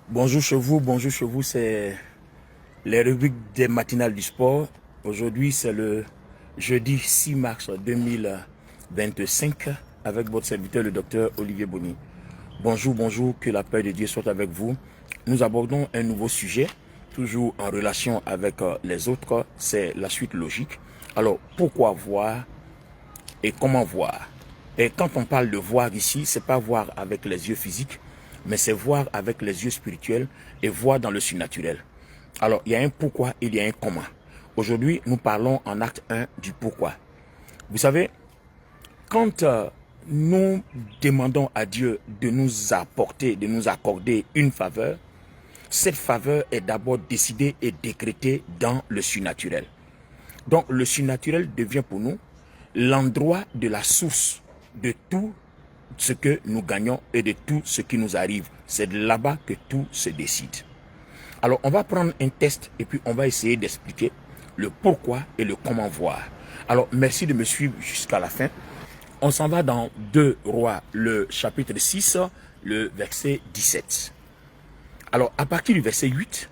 Bonjour chez vous, c'est les rubriques des matinales du sport. Aujourd'hui, c'est le jeudi 6 mars 2025 avec votre serviteur, le docteur Olivier Bonny. Bonjour, que la paix de Dieu soit avec vous. Nous abordons un nouveau sujet, toujours en relation avec les autres, c'est la suite logique. Alors, pourquoi voir et comment voir? Et quand on parle de voir ici, c'est pas voir avec les yeux physiques, mais c'est voir avec les yeux spirituels et voir dans le surnaturel. Alors, il y a un pourquoi, il y a un comment. Aujourd'hui, nous parlons en acte 1 du pourquoi. Vous savez, quand nous demandons à Dieu de nous apporter, de nous accorder une faveur, cette faveur est d'abord décidée et décrétée dans le surnaturel. Donc, le surnaturel devient pour nous l'endroit de la source de tout ce que nous gagnons et de tout ce qui nous arrive. C'est de là-bas que tout se décide. Alors, on va prendre un test et puis on va essayer d'expliquer le pourquoi et le comment voir. Alors, merci de me suivre jusqu'à la fin. On s'en va dans 2 Rois, le chapitre 6, le verset 17. Alors, à partir du verset 8,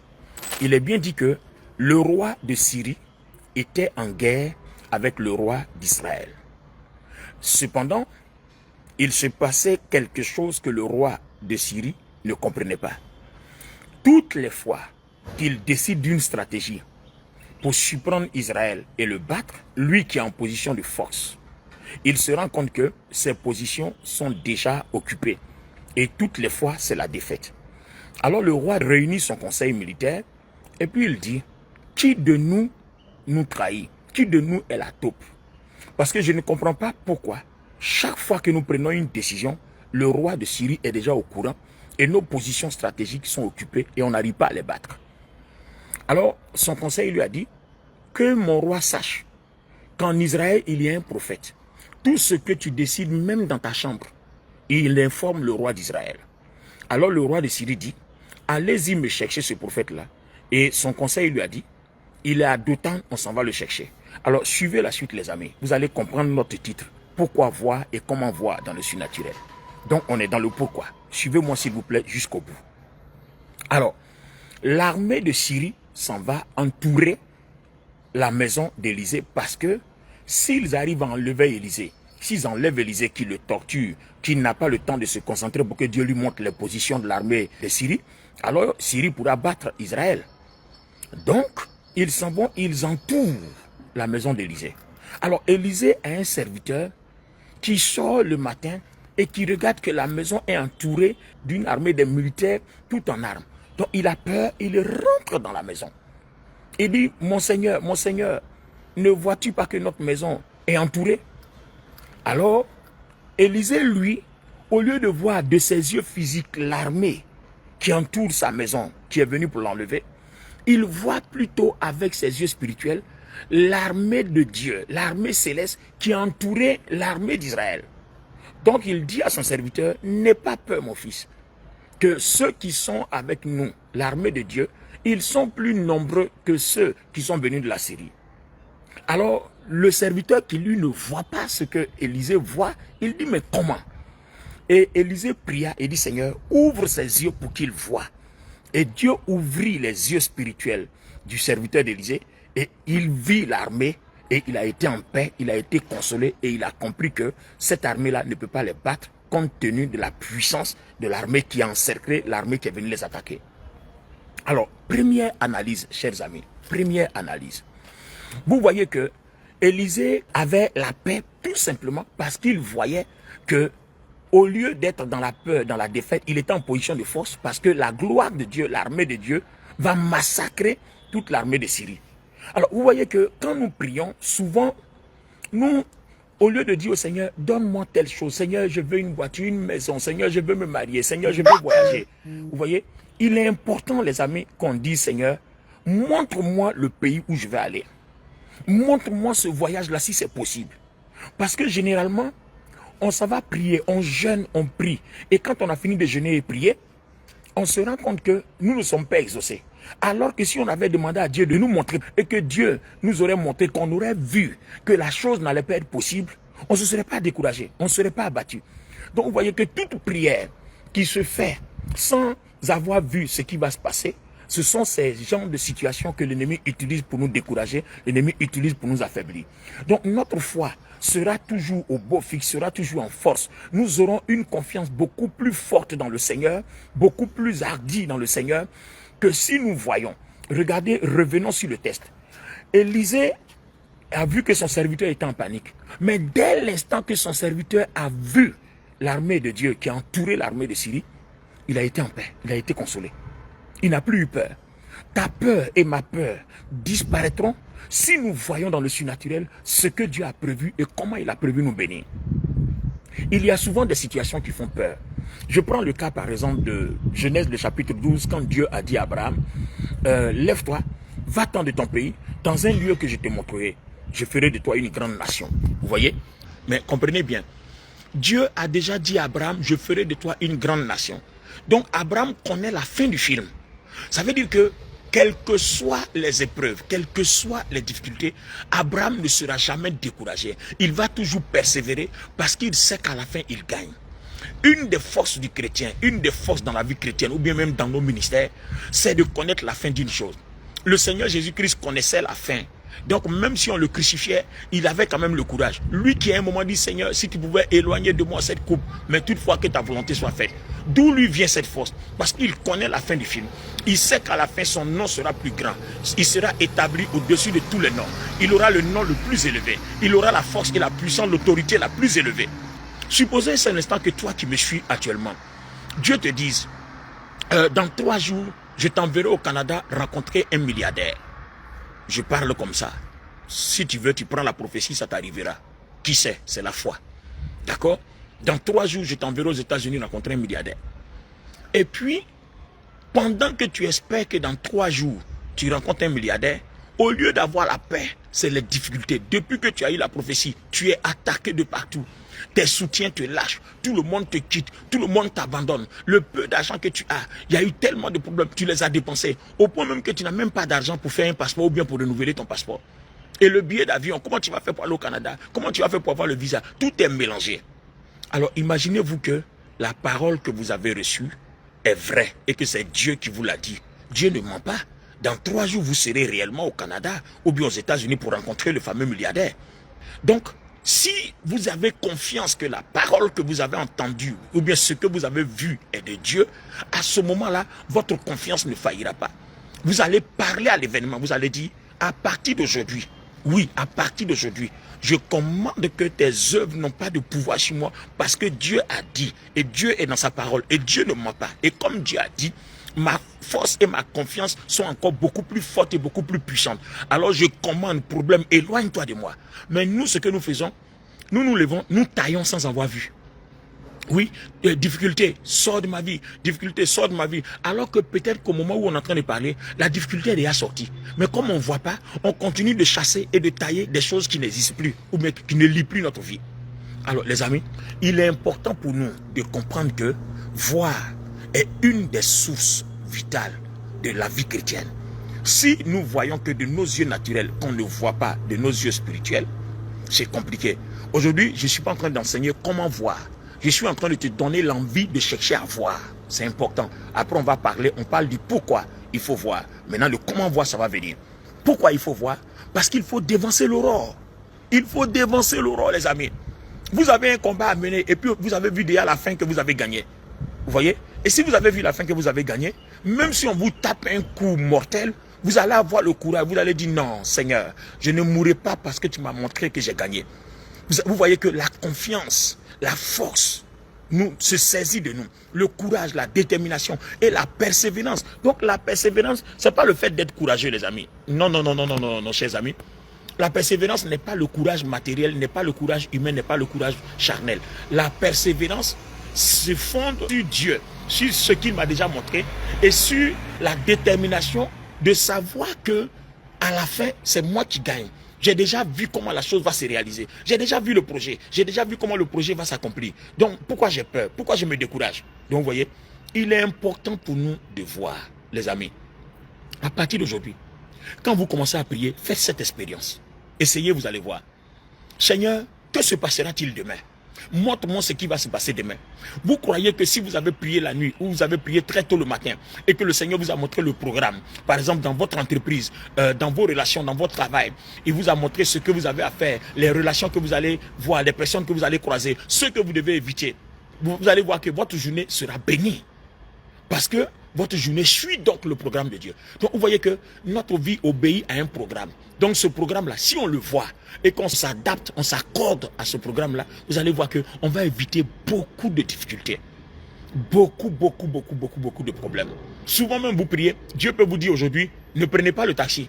il est bien dit que le roi de Syrie était en guerre avec le roi d'Israël. Cependant, il se passait quelque chose que le roi de Syrie ne comprenait pas. Toutes les fois qu'il décide d'une stratégie pour surprendre Israël et le battre, lui qui est en position de force, il se rend compte que ses positions sont déjà occupées. Et toutes les fois, c'est la défaite. Alors le roi réunit son conseil militaire et puis il dit, qui de nous trahit? Qui de nous est la taupe? Parce que je ne comprends pas pourquoi chaque fois que nous prenons une décision, le roi de Syrie est déjà au courant et nos positions stratégiques sont occupées et on n'arrive pas à les battre. Alors, son conseil lui a dit que mon roi sache qu'en Israël, il y a un prophète. Tout ce que tu décides, même dans ta chambre, il informe le roi d'Israël. Alors le roi de Syrie dit, allez-y me chercher ce prophète-là. Et son conseil lui a dit, il est à Dothan, on s'en va le chercher. Alors suivez la suite les amis, vous allez comprendre notre titre. Pourquoi voir et comment voir dans le surnaturel. Donc on est dans le pourquoi. Suivez-moi s'il vous plaît jusqu'au bout. Alors, l'armée de Syrie s'en va entourer la maison d'Élysée parce que s'ils arrivent à enlever Élysée, s'ils enlèvent Élysée qui le torture, qui n'a pas le temps de se concentrer pour que Dieu lui montre les positions de l'armée de Syrie, alors Syrie pourra battre Israël. Donc, ils s'en vont, ils entourent la maison d'Élysée. Alors, Élysée a un serviteur qui sort le matin et qui regarde que la maison est entourée d'une armée de militaires tout en armes. Donc, il a peur, il rentre dans la maison. Il dit, mon Seigneur, ne vois-tu pas que notre maison est entourée? Alors, Élysée, lui, au lieu de voir de ses yeux physiques l'armée qui entoure sa maison, qui est venue pour l'enlever, il voit plutôt avec ses yeux spirituels l'armée de Dieu, l'armée céleste qui a entouré l'armée d'Israël. Donc il dit à son serviteur, n'aie pas peur mon fils, que ceux qui sont avec nous, l'armée de Dieu, ils sont plus nombreux que ceux qui sont venus de la Syrie. Alors le serviteur qui lui ne voit pas ce que Élysée voit, il dit mais comment? Et Élysée pria et dit Seigneur, ouvre ses yeux pour qu'il voie. Et Dieu ouvrit les yeux spirituels du serviteur d'Élysée et il vit l'armée et il a été en paix, il a été consolé et il a compris que cette armée-là ne peut pas les battre compte tenu de la puissance de l'armée qui a encerclé l'armée qui est venue les attaquer. Alors, première analyse, chers amis, première analyse. Vous voyez que Élysée avait la paix tout simplement parce qu'il voyait que au lieu d'être dans la peur, dans la défaite, il était en position de force parce que la gloire de Dieu, l'armée de Dieu, va massacrer toute l'armée de Syrie. Alors, vous voyez que quand nous prions, souvent, nous, au lieu de dire au Seigneur, donne-moi telle chose, Seigneur, je veux une voiture, une maison, Seigneur, je veux me marier, Seigneur, je veux voyager. Vous voyez, il est important, les amis, qu'on dise, Seigneur, montre-moi le pays où je vais aller. Montre-moi ce voyage-là si c'est possible. Parce que généralement, on s'en va prier, on jeûne, on prie. Et quand on a fini de jeûner et prier, on se rend compte que nous ne sommes pas exaucés. Alors que si on avait demandé à Dieu de nous montrer et que Dieu nous aurait montré, qu'on aurait vu que la chose n'allait pas être possible, on ne se serait pas découragé, on ne serait pas abattu. Donc vous voyez que toute prière qui se fait sans avoir vu ce qui va se passer, ce sont ces genres de situations que l'ennemi utilise pour nous décourager, l'ennemi utilise pour nous affaiblir. Donc notre foi sera toujours au beau fixe, sera toujours en force. Nous aurons une confiance beaucoup plus forte dans le Seigneur, beaucoup plus hardie dans le Seigneur, que si nous voyons. Regardez, revenons sur le test. Élisée a vu que son serviteur était en panique. Mais dès l'instant que son serviteur a vu l'armée de Dieu qui a entouré l'armée de Syrie, il a été en paix, il a été consolé. Il n'a plus eu peur. Ta peur et ma peur disparaîtront si nous voyons dans le surnaturel ce que Dieu a prévu et comment il a prévu nous bénir. Il y a souvent des situations qui font peur. Je prends le cas par exemple de Genèse le chapitre 12, quand Dieu a dit à Abraham, lève-toi, va-t'en de ton pays, dans un lieu que je te montrerai. Je ferai de toi une grande nation. Vous voyez? Mais comprenez bien, Dieu a déjà dit à Abraham, je ferai de toi une grande nation. Donc Abraham connaît la fin du film. Ça veut dire que, quelles que soient les épreuves, quelles que soient les difficultés, Abraham ne sera jamais découragé. Il va toujours persévérer parce qu'il sait qu'à la fin, il gagne. Une des forces du chrétien, une des forces dans la vie chrétienne, ou bien même dans nos ministères, c'est de connaître la fin d'une chose. Le Seigneur Jésus-Christ connaissait la fin. Donc même si on le crucifiait, il avait quand même le courage. Lui qui à un moment dit, Seigneur, si tu pouvais éloigner de moi cette coupe, mais toutefois que ta volonté soit faite. D'où lui vient cette force? Parce qu'il connaît la fin du film. Il sait qu'à la fin, son nom sera plus grand. Il sera établi au-dessus de tous les noms. Il aura le nom le plus élevé. Il aura la force et la puissance, l'autorité la plus élevée. Supposez c'est un instant que toi qui me suis actuellement, Dieu te dise, dans 3 jours, je t'enverrai au Canada rencontrer un milliardaire. Je parle comme ça. Si tu veux, tu prends la prophétie, ça t'arrivera. Qui sait? C'est la foi. D'accord? Dans 3 jours, je t'enverrai aux États-Unis rencontrer un milliardaire. Et puis, pendant que tu espères que dans 3 jours, tu rencontres un milliardaire, au lieu d'avoir la paix, c'est les difficultés. Depuis que tu as eu la prophétie, tu es attaqué de partout. Tes soutiens te lâchent, tout le monde te quitte, tout le monde t'abandonne. Le peu d'argent que tu as, il y a eu tellement de problèmes, tu les as dépensés. Au point même que tu n'as même pas d'argent pour faire un passeport ou bien pour renouveler ton passeport. Et le billet d'avion, comment tu vas faire pour aller au Canada? Comment tu vas faire pour avoir le visa? Tout est mélangé. Alors imaginez-vous que la parole que vous avez reçue est vraie et que c'est Dieu qui vous l'a dit. Dieu ne ment pas. Dans 3 jours, vous serez réellement au Canada ou bien aux États-Unis pour rencontrer le fameux milliardaire. Donc, si vous avez confiance que la parole que vous avez entendue ou bien ce que vous avez vu est de Dieu, à ce moment-là, votre confiance ne faillira pas. Vous allez parler à l'événement, vous allez dire, à partir d'aujourd'hui, oui, à partir d'aujourd'hui, je commande que tes œuvres n'ont pas de pouvoir sur moi parce que Dieu a dit, et Dieu est dans sa parole, et Dieu ne ment pas. Et comme Dieu a dit, ma force et ma confiance sont encore beaucoup plus fortes et beaucoup plus puissantes. Alors je commande, problème, éloigne-toi de moi. Mais nous, ce que nous faisons, nous nous levons, nous taillons sans avoir vu. Oui, difficulté, sors de ma vie, difficulté, sors de ma vie. Alors que peut-être qu'au moment où on est en train de parler, la difficulté est déjà sortie. Mais comme on ne voit pas, on continue de chasser et de tailler des choses qui n'existent plus ou mais qui ne lient plus notre vie. Alors les amis, il est important pour nous de comprendre que voir est une des sources vitales de la vie chrétienne. Si nous voyons que de nos yeux naturels, qu'on ne voit pas de nos yeux spirituels, c'est compliqué. Aujourd'hui, je ne suis pas en train d'enseigner comment voir. Je suis en train de te donner l'envie de chercher à voir. C'est important. Après, on va parler, on parle du pourquoi il faut voir. Maintenant, le comment voir, ça va venir. Pourquoi il faut voir? Parce qu'il faut dévancer l'aurore. Il faut dévancer l'aurore, les amis. Vous avez un combat à mener et puis vous avez vu déjà la fin que vous avez gagné. Vous voyez? Et si vous avez vu la fin que vous avez gagné, même si on vous tape un coup mortel, vous allez avoir le courage, vous allez dire non, Seigneur, je ne mourrai pas parce que tu m'as montré que j'ai gagné. Vous voyez que la confiance, la force, se saisit de nous. Le courage, la détermination et la persévérance. Donc la persévérance, ce n'est pas le fait d'être courageux, les amis. Non, non, non, non, non, non, non, chers amis. La persévérance n'est pas le courage matériel, n'est pas le courage humain, n'est pas le courage charnel. La persévérance se fonde sur Dieu, sur ce qu'il m'a déjà montré et sur la détermination de savoir que à la fin, c'est moi qui gagne. J'ai déjà vu comment la chose va se réaliser. J'ai déjà vu le projet. J'ai déjà vu comment le projet va s'accomplir. Donc, pourquoi j'ai peur? Pourquoi je me décourage? Donc, vous voyez, il est important pour nous de voir, les amis. À partir d'aujourd'hui, quand vous commencez à prier, faites cette expérience. Essayez, vous allez voir. Seigneur, que se passera-t-il demain? Montre-moi ce qui va se passer demain. Vous croyez que si vous avez prié la nuit ou vous avez prié très tôt le matin et que le Seigneur vous a montré le programme, par exemple dans votre entreprise, dans vos relations, dans votre travail, il vous a montré ce que vous avez à faire, les relations que vous allez voir, les personnes que vous allez croiser, ce que vous devez éviter, vous allez voir que votre journée sera bénie. Parce que votre journée suit donc le programme de Dieu. Donc vous voyez que notre vie obéit à un programme. Donc ce programme-là, si on le voit et qu'on s'adapte, on s'accorde à ce programme-là, vous allez voir qu'on va éviter beaucoup de difficultés. Beaucoup de problèmes. Souvent même vous priez, Dieu peut vous dire aujourd'hui, ne prenez pas le taxi.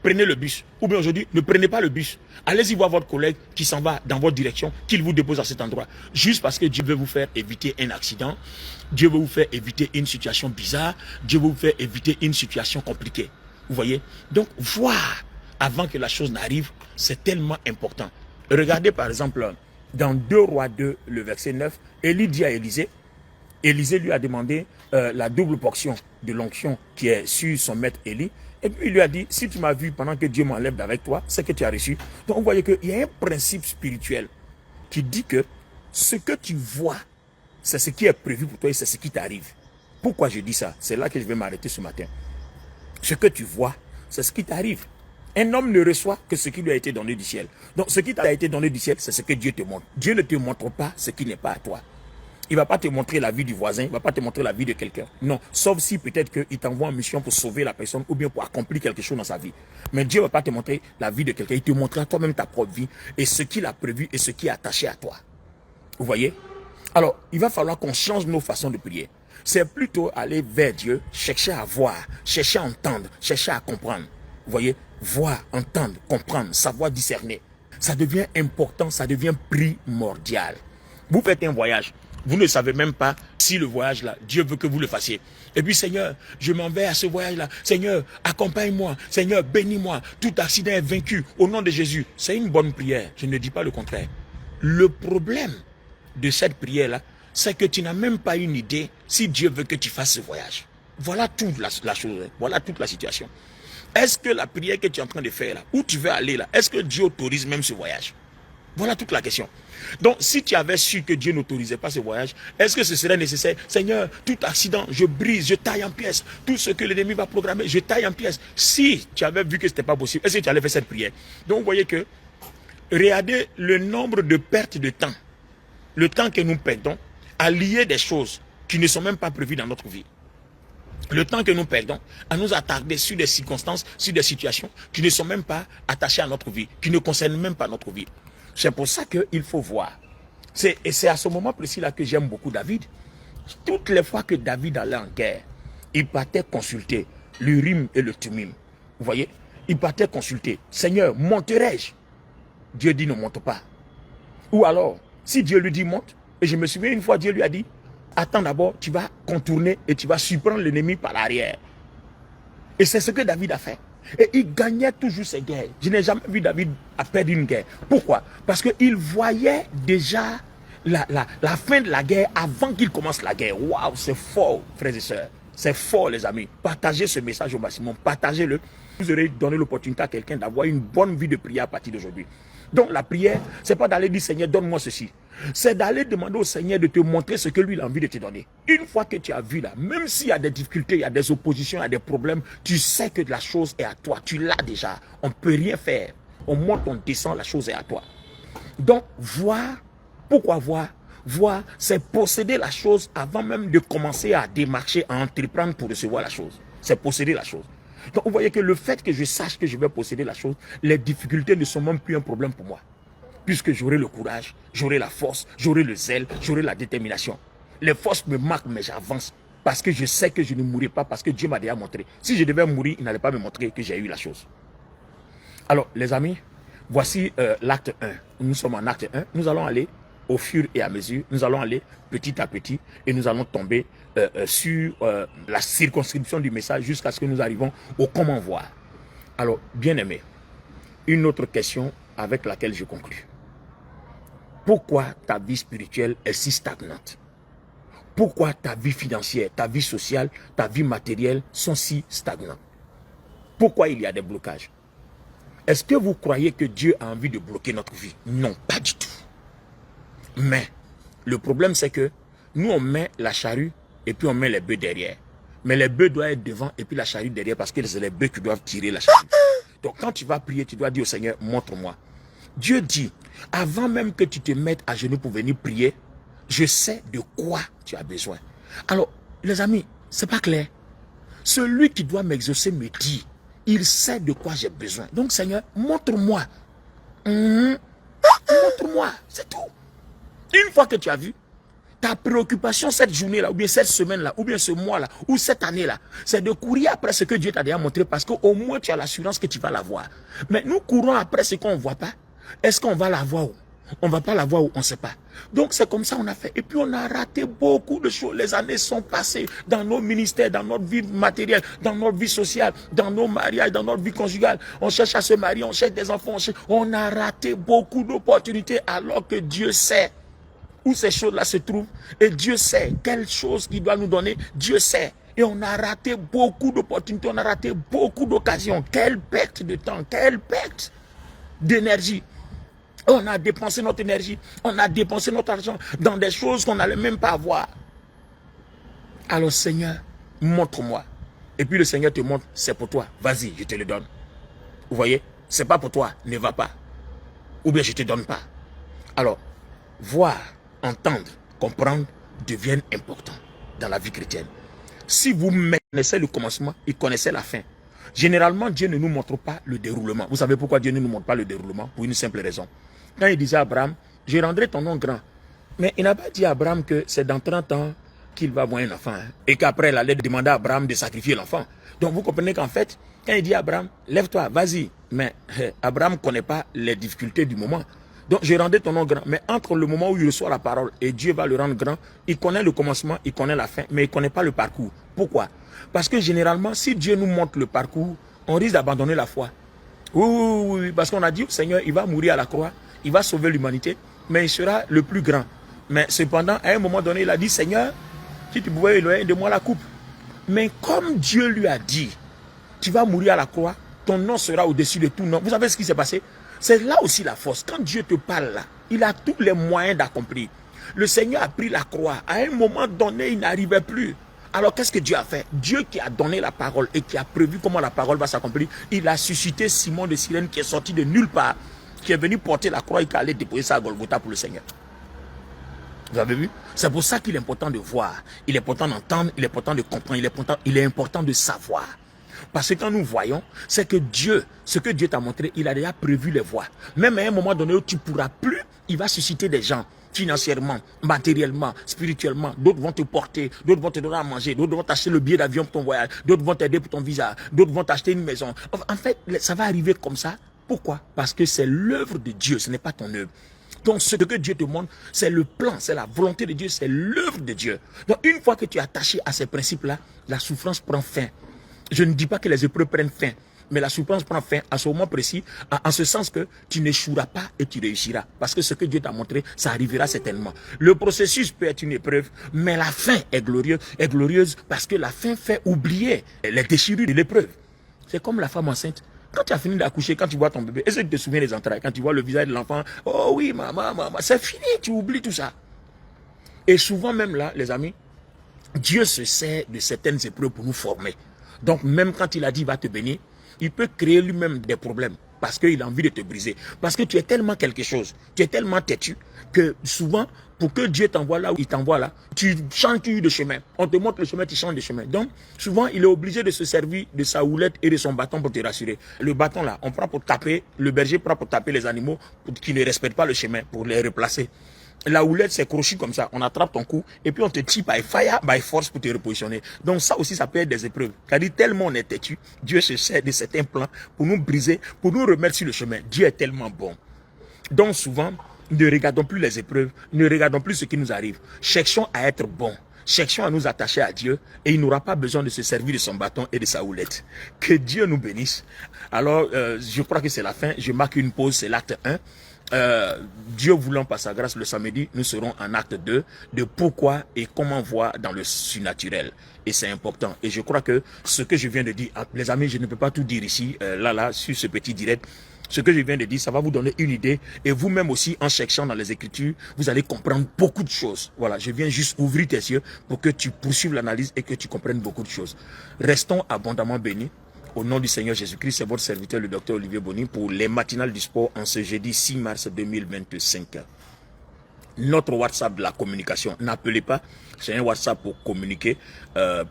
Prenez le bus. Ou bien aujourd'hui, ne prenez pas le bus. Allez-y voir votre collègue qui s'en va dans votre direction, qu'il vous dépose à cet endroit. Juste parce que Dieu veut vous faire éviter un accident. Dieu veut vous faire éviter une situation bizarre. Dieu veut vous faire éviter une situation compliquée. Vous voyez? Donc, voir avant que la chose n'arrive, c'est tellement important. Regardez par exemple, dans 2 Rois 2, le verset 9, Élie dit à Élisée, Élisée lui a demandé la double portion de l'onction qui est sur son maître Élie. Et puis il lui a dit, si tu m'as vu pendant que Dieu m'enlève d'avec toi, c'est que tu as reçu. Donc vous voyez qu'il y a un principe spirituel qui dit que ce que tu vois, c'est ce qui est prévu pour toi et c'est ce qui t'arrive. Pourquoi je dis ça? C'est là que je vais m'arrêter ce matin. Ce que tu vois, c'est ce qui t'arrive. Un homme ne reçoit que ce qui lui a été donné du ciel. Donc ce qui t'a été donné du ciel, c'est ce que Dieu te montre. Dieu ne te montre pas ce qui n'est pas à toi. Il ne va pas te montrer la vie du voisin, il ne va pas te montrer la vie de quelqu'un. Non, sauf si peut-être qu'il t'envoie en mission pour sauver la personne ou bien pour accomplir quelque chose dans sa vie. Mais Dieu ne va pas te montrer la vie de quelqu'un, il te montrera toi-même ta propre vie et ce qu'il a prévu et ce qui est attaché à toi. Vous voyez? Alors, il va falloir qu'on change nos façons de prier. C'est plutôt aller vers Dieu, chercher à voir, chercher à entendre, chercher à comprendre. Vous voyez? Voir, entendre, comprendre, savoir discerner. Ça devient important, ça devient primordial. Vous faites un voyage. Vous ne savez même pas si le voyage-là, Dieu veut que vous le fassiez. Et puis, Seigneur, je m'en vais à ce voyage-là. Seigneur, accompagne-moi. Seigneur, bénis-moi. Tout accident est vaincu au nom de Jésus. C'est une bonne prière. Je ne dis pas le contraire. Le problème de cette prière-là, c'est que tu n'as même pas une idée si Dieu veut que tu fasses ce voyage. Voilà toute la chose. Voilà toute la situation. Est-ce que la prière que tu es en train de faire là, où tu veux aller là, est-ce que Dieu autorise même ce voyage? Voilà toute la question. Donc, si tu avais su que Dieu n'autorisait pas ce voyage, est-ce que ce serait nécessaire? Seigneur, tout accident, je brise, je taille en pièces. Tout ce que l'ennemi va programmer, je taille en pièces. Si tu avais vu que ce n'était pas possible, est-ce que tu allais faire cette prière? Donc, vous voyez que, regardez le nombre de pertes de temps, le temps que nous perdons, à lier des choses qui ne sont même pas prévues dans notre vie. Le temps que nous perdons à nous attarder sur des circonstances, sur des situations qui ne sont même pas attachées à notre vie, qui ne concernent même pas notre vie. C'est pour ça qu'il faut voir. Et c'est à ce moment précis-là que j'aime beaucoup David. Toutes les fois que David allait en guerre, il partait consulter l'Urim et le Thummim. Vous voyez? Il partait consulter. Seigneur, monterai-je? Dieu dit ne monte pas. Ou alors, si Dieu lui dit monte, et je me souviens une fois, Dieu lui a dit, attends d'abord, tu vas contourner et tu vas surprendre l'ennemi par l'arrière. Et c'est ce que David a fait. Et il gagnait toujours ses guerres. Je n'ai jamais vu David perdre une guerre. Pourquoi? Parce qu'il voyait déjà la fin de la guerre avant qu'il commence la guerre. Waouh, c'est fort, frères et sœurs. C'est fort, les amis. Partagez ce message au maximum. Partagez-le. Vous aurez donné l'opportunité à quelqu'un d'avoir une bonne vie de prière à partir d'aujourd'hui. Donc la prière, ce n'est pas d'aller dire Seigneur, donne-moi ceci. C'est d'aller demander au Seigneur de te montrer ce que lui il a envie de te donner. Une fois que tu as vu là, même s'il y a des difficultés, il y a des oppositions, il y a des problèmes, tu sais que la chose est à toi. Tu l'as déjà. On ne peut rien faire. On monte, on descend, la chose est à toi. Donc voir, pourquoi voir? Voir, c'est posséder la chose avant même de commencer à démarcher, à entreprendre pour recevoir la chose. C'est posséder la chose. Donc vous voyez que le fait que je sache que je vais posséder la chose, les difficultés ne sont même plus un problème pour moi. Puisque j'aurai le courage, j'aurai la force, j'aurai le zèle, j'aurai la détermination. Les forces me marquent, mais j'avance. Parce que je sais que je ne mourrai pas, parce que Dieu m'a déjà montré. Si je devais mourir, il n'allait pas me montrer que j'ai eu la chose. Alors, les amis, voici l'acte 1. Nous sommes en acte 1. Nous allons aller au fur et à mesure. Nous allons aller petit à petit et nous allons tomber sur la circonscription du message jusqu'à ce que nous arrivons au comment voir. Alors, bien aimé, une autre question avec laquelle je conclus. Pourquoi ta vie spirituelle est si stagnante? Pourquoi ta vie financière, ta vie sociale, ta vie matérielle sont si stagnantes? Pourquoi il y a des blocages? Est-ce que vous croyez que Dieu a envie de bloquer notre vie? Non, pas du tout. Mais le problème, c'est que nous, on met la charrue et puis on met les bœufs derrière. Mais les bœufs doivent être devant et puis la charrue derrière parce que c'est les bœufs qui doivent tirer la charrue. Donc quand tu vas prier, tu dois dire au Seigneur, montre-moi. Dieu dit, avant même que tu te mettes à genoux pour venir prier, je sais de quoi tu as besoin. Alors, les amis, c'est pas clair. Celui qui doit m'exaucer me dit, il sait de quoi j'ai besoin. Donc Seigneur, montre-moi. Montre-moi, c'est tout. Une fois que tu as vu, ta préoccupation cette journée-là, ou bien cette semaine-là, ou bien ce mois-là, ou cette année-là, c'est de courir après ce que Dieu t'a déjà montré parce qu'au moins tu as l'assurance que tu vas l'avoir. Mais nous courons après ce qu'on ne voit pas. Est-ce qu'on va l'avoir ou on ne va pas l'avoir ou on ne sait pas. Donc c'est comme ça qu'on a fait. Et puis on a raté beaucoup de choses. Les années sont passées dans nos ministères, dans notre vie matérielle, dans notre vie sociale, dans nos mariages, dans notre vie conjugale. On cherche à se marier, on cherche des enfants. On a raté beaucoup d'opportunités alors que Dieu sait où ces choses-là se trouvent. Et Dieu sait quelles choses il doit nous donner. Dieu sait. Et on a raté beaucoup d'opportunités, on a raté beaucoup d'occasions. Quelle perte de temps, quelle perte d'énergie. On a dépensé notre énergie, on a dépensé notre argent dans des choses qu'on n'allait même pas avoir. Alors Seigneur, montre-moi. Et puis le Seigneur te montre, c'est pour toi, vas-y, je te le donne. Vous voyez, c'est pas pour toi, ne va pas. Ou bien je ne te donne pas. Alors, voir, entendre, comprendre deviennent importants dans la vie chrétienne. Si vous connaissez le commencement, il connaissait la fin. Généralement, Dieu ne nous montre pas le déroulement. Vous savez pourquoi Dieu ne nous montre pas le déroulement? Pour une simple raison. Quand il disait à Abraham, je rendrai ton nom grand. Mais il n'a pas dit à Abraham que c'est dans 30 ans qu'il va avoir un enfant. Et qu'après, il allait demander à Abraham de sacrifier l'enfant. Donc vous comprenez qu'en fait, quand il dit à Abraham, lève-toi, vas-y. Mais Abraham ne connaît pas les difficultés du moment. Donc je rendrai ton nom grand. Mais entre le moment où il reçoit la parole et Dieu va le rendre grand, il connaît le commencement, il connaît la fin, mais il ne connaît pas le parcours. Pourquoi? Parce que généralement, si Dieu nous montre le parcours, on risque d'abandonner la foi. Oui, parce qu'on a dit au Seigneur, il va mourir à la croix, il va sauver l'humanité, mais il sera le plus grand. Mais cependant, à un moment donné, il a dit, Seigneur, si tu pouvais éloigner de moi la coupe. Mais comme Dieu lui a dit, tu vas mourir à la croix, ton nom sera au-dessus de tout nom. Vous savez ce qui s'est passé? C'est là aussi la force. Quand Dieu te parle là, il a tous les moyens d'accomplir. Le Seigneur a pris la croix. À un moment donné, il n'arrivait plus. Alors qu'est-ce que Dieu a fait? Dieu qui a donné la parole et qui a prévu comment la parole va s'accomplir, il a suscité Simon de Cyrène qui est sorti de nulle part, qui est venu porter la croix et qui allait déposer ça à Golgotha pour le Seigneur. Vous avez vu? C'est pour ça qu'il est important de voir, il est important d'entendre, il est important de comprendre, il est important de savoir. Parce que quand nous voyons, c'est que Dieu, ce que Dieu t'a montré, il a déjà prévu les voies. Même à un moment donné où tu ne pourras plus, il va susciter des gens. Financièrement, matériellement, spirituellement, d'autres vont te porter, d'autres vont te donner à manger, d'autres vont t'acheter le billet d'avion pour ton voyage, d'autres vont t'aider pour ton visa, d'autres vont t'acheter une maison. En fait, ça va arriver comme ça. Pourquoi? Parce que c'est l'œuvre de Dieu, ce n'est pas ton œuvre. Donc ce que Dieu te montre, c'est le plan, c'est la volonté de Dieu, c'est l'œuvre de Dieu. Donc une fois que tu es attaché à ces principes-là, la souffrance prend fin. Je ne dis pas que les épreuves prennent fin, mais la souffrance prend fin à ce moment précis, en ce sens que tu n'échoueras pas et tu réussiras. Parce que ce que Dieu t'a montré, ça arrivera certainement. Le processus peut être une épreuve, mais la fin est glorieuse parce que la fin fait oublier les déchirures de l'épreuve. C'est comme la femme enceinte. Quand tu as fini d'accoucher, quand tu vois ton bébé, est-ce que tu te souviens des entrailles? Quand tu vois le visage de l'enfant, oh oui, maman, c'est fini, tu oublies tout ça. Et souvent même là, les amis, Dieu se sert de certaines épreuves pour nous former. Donc même quand il a dit, il va te bénir, il peut créer lui-même des problèmes parce qu'il a envie de te briser. Parce que tu es tellement quelque chose, tu es tellement têtu que souvent, pour que Dieu t'envoie là où il t'envoie là, tu changes de chemin. On te montre le chemin, tu changes de chemin. Donc, souvent, il est obligé de se servir de sa houlette et de son bâton pour te rassurer. Le bâton là, on prend pour taper, le berger prend pour taper les animaux qui ne respectent pas le chemin, pour les replacer. La houlette, c'est crochet comme ça. On attrape ton cou et puis on te tire by fire, by force pour te repositionner. Donc ça aussi, ça peut être des épreuves. Car tellement on est têtu, Dieu se sert de certains plans pour nous briser, pour nous remettre sur le chemin. Dieu est tellement bon. Donc souvent, ne regardons plus les épreuves, ne regardons plus ce qui nous arrive. Cherchons à être bons. Cherchons à nous attacher à Dieu et il n'aura pas besoin de se servir de son bâton et de sa houlette. Que Dieu nous bénisse. Alors, je crois que c'est la fin. Je marque une pause, c'est l'acte 1. Dieu voulant par sa grâce le samedi, nous serons en acte 2 de pourquoi et comment voir dans le surnaturel. Et c'est important. Et je crois que ce que je viens de dire, les amis, je ne peux pas tout dire ici, là, sur ce petit direct. Ce que je viens de dire, ça va vous donner une idée. Et vous-même aussi, en cherchant dans les Écritures, vous allez comprendre beaucoup de choses. Voilà, je viens juste ouvrir tes yeux pour que tu poursuives l'analyse et que tu comprennes beaucoup de choses. Restons abondamment bénis. Au nom du Seigneur Jésus-Christ, c'est votre serviteur, le docteur Olivier Boni, pour les matinales du sport en ce jeudi 6 mars 2025. Notre WhatsApp de la communication, n'appelez pas, c'est un WhatsApp pour communiquer,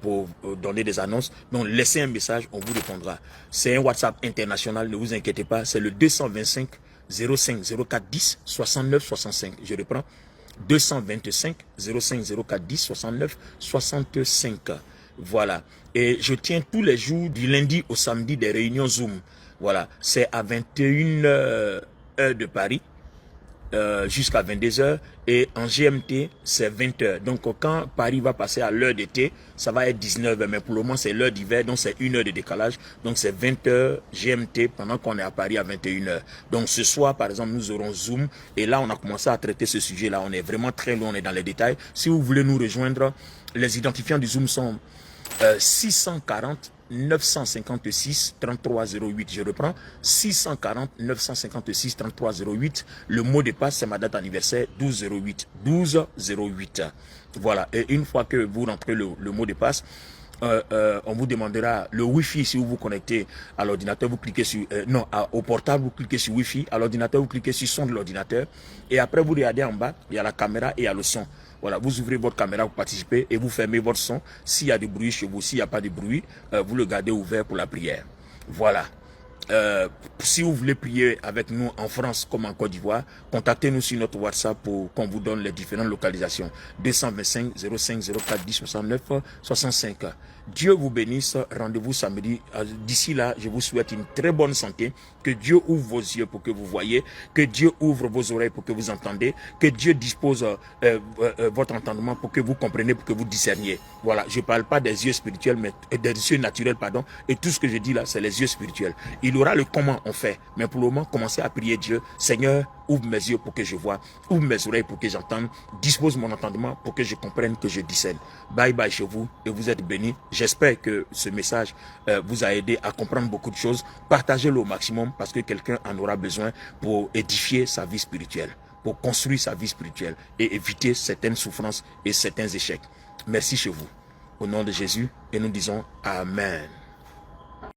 pour donner des annonces. Donc laissez un message, on vous répondra. C'est un WhatsApp international, ne vous inquiétez pas, c'est le 225 05 04 10 69 65. Je reprends, 225 05 04 10 69 65. Voilà. Et je tiens tous les jours du lundi au samedi des réunions Zoom. Voilà. C'est à 21h heure de Paris. Jusqu'à 22h et en GMT c'est 20h. Donc quand Paris va passer à l'heure d'été, ça va être 19h, mais pour le moment c'est l'heure d'hiver, donc c'est 1 heure de décalage, donc c'est 20h GMT pendant qu'on est à Paris à 21h. Donc ce soir par exemple nous aurons Zoom et là on a commencé à traiter ce sujet là, on est vraiment très loin, on est dans les détails. Si vous voulez nous rejoindre, les identifiants du Zoom sont 640 956 3308. Je reprends, 640 956 3308. Le mot de passe, c'est ma date anniversaire, 1208. 1208. Voilà. Et une fois que vous rentrez le mot de passe, on vous demandera le Wi-Fi. Si vous vous connectez à l'ordinateur, vous cliquez sur au portable, vous cliquez sur Wi-Fi. À l'ordinateur, vous cliquez sur son de l'ordinateur. Et après, vous regardez en bas, il y a la caméra et il y a le son. Voilà, vous ouvrez votre caméra, vous participez et vous fermez votre son. S'il y a du bruit chez vous, s'il n'y a pas de bruit, vous le gardez ouvert pour la prière. Voilà. Si vous voulez prier avec nous en France comme en Côte d'Ivoire, contactez-nous sur notre WhatsApp pour qu'on vous donne les différentes localisations. 225 05 04 10 69 65. Dieu vous bénisse. Rendez-vous samedi. D'ici là, je vous souhaite une très bonne santé. Que Dieu ouvre vos yeux pour que vous voyez. Que Dieu ouvre vos oreilles pour que vous entendez. Que Dieu dispose votre entendement pour que vous compreniez, pour que vous discerniez. Voilà, je ne parle pas des yeux spirituels, mais des yeux naturels, pardon. Et tout ce que je dis là, c'est les yeux spirituels. Il aura le comment on fait. Mais pour le moment, commencez à prier Dieu. Seigneur, ouvre mes yeux pour que je vois. Ouvre mes oreilles pour que j'entende. Dispose mon entendement pour que je comprenne, que je discerne. Bye bye chez vous et vous êtes bénis. J'espère que ce message vous a aidé à comprendre beaucoup de choses. Partagez-le au maximum parce que quelqu'un en aura besoin pour édifier sa vie spirituelle, pour construire sa vie spirituelle et éviter certaines souffrances et certains échecs. Merci chez vous. Au nom de Jésus et nous disons Amen.